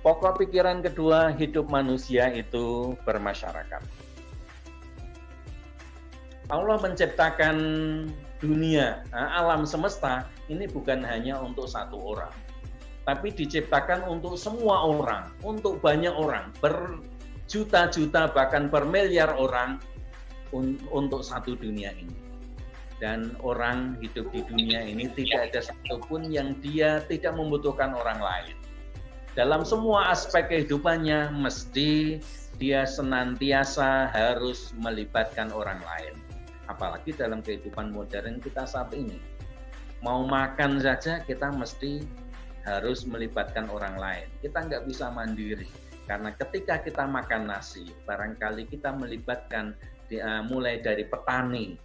Pokok pikiran kedua, hidup manusia itu bermasyarakat. Allah menciptakan dunia, alam semesta ini bukan hanya untuk satu orang, tapi diciptakan untuk semua orang, untuk banyak orang, berjuta-juta bahkan bermiliar orang untuk satu dunia ini. Dan orang hidup di dunia ini tidak ada satupun yang dia tidak membutuhkan orang lain. Dalam semua aspek kehidupannya mesti dia senantiasa harus melibatkan orang lain. Apalagi dalam kehidupan modern kita saat ini. Mau makan saja kita mesti harus melibatkan orang lain. Kita nggak bisa mandiri. Karena ketika kita makan nasi, barangkali kita melibatkan mulai dari petani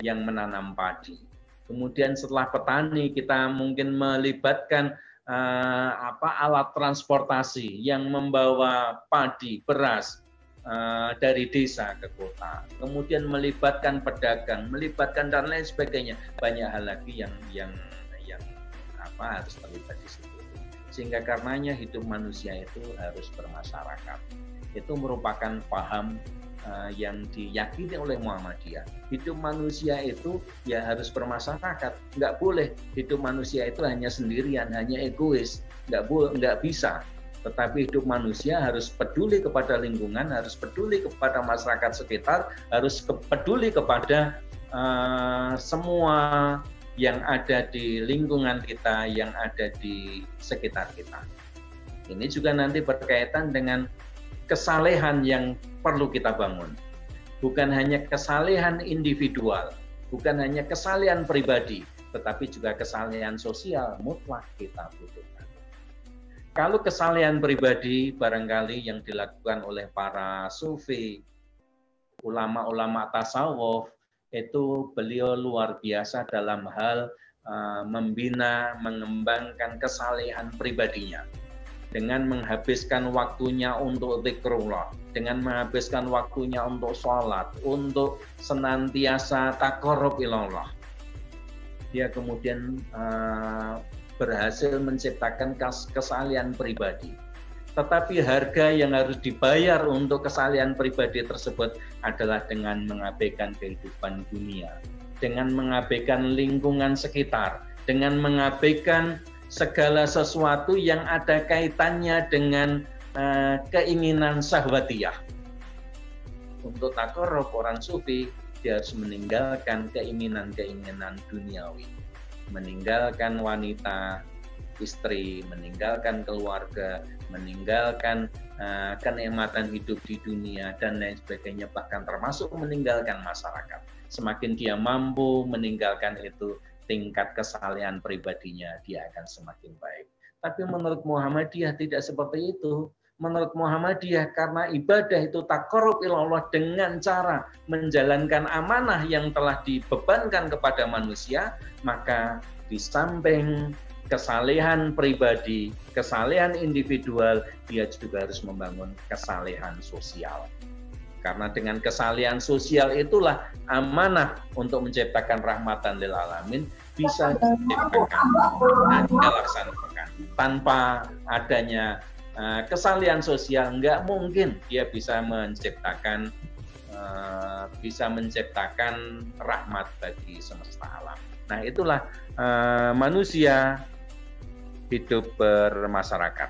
yang menanam padi. Kemudian setelah petani kita mungkin melibatkan alat transportasi yang membawa padi, beras dari desa ke kota. Kemudian melibatkan pedagang, melibatkan dan lain sebagainya. Banyak hal lagi yang harus terlibat di situ. Sehingga karenanya hidup manusia itu harus bermasyarakat. Itu merupakan paham yang diyakini oleh Muhammadiyah. Hidup manusia itu ya harus bermasyarakat. Nggak boleh hidup manusia itu hanya sendirian, hanya egois. Nggak bisa. Tetapi hidup manusia harus peduli kepada lingkungan, harus peduli kepada masyarakat sekitar, harus peduli kepada semua yang ada di lingkungan kita, yang ada di sekitar kita. Ini juga nanti berkaitan dengan kesalehan yang perlu kita bangun. Bukan hanya kesalehan individual, bukan hanya kesalehan pribadi, tetapi juga kesalehan sosial mutlak kita butuhkan. Kalau kesalehan pribadi barangkali yang dilakukan oleh para sufi, ulama-ulama tasawuf, itu beliau luar biasa dalam hal membina, mengembangkan kesalehan pribadinya. Dengan menghabiskan waktunya untuk zikrullah, dengan menghabiskan waktunya untuk sholat, untuk senantiasa taqarrub ilallah. Dia kemudian berhasil menciptakan kesalehan pribadi. Tetapi harga yang harus dibayar untuk kesalehan pribadi tersebut adalah dengan mengabaikan kehidupan dunia, dengan mengabaikan lingkungan sekitar, dengan mengabaikan segala sesuatu yang ada kaitannya dengan keinginan syahwatiyah. Untuk taqarrub orang sufi, dia harus meninggalkan keinginan-keinginan duniawi. Meninggalkan wanita, istri, meninggalkan keluarga, meninggalkan kenikmatan hidup di dunia, dan lain sebagainya, bahkan termasuk meninggalkan masyarakat. Semakin dia mampu meninggalkan itu, tingkat kesalehan pribadinya dia akan semakin baik. Tapi menurut Muhammadiyah tidak seperti itu. Menurut Muhammadiyah, karena ibadah itu taqarrub ilallah dengan cara menjalankan amanah yang telah dibebankan kepada manusia, maka di samping kesalehan pribadi, kesalehan individual, dia juga harus membangun kesalehan sosial. Karena dengan kesalehan sosial itulah amanah untuk menciptakan rahmatan lil alamin bisa diciptakan dan dilaksanakan. Tanpa adanya kesalehan sosial, nggak mungkin dia bisa menciptakan rahmat bagi semesta alam. Nah, itulah manusia hidup bermasyarakat.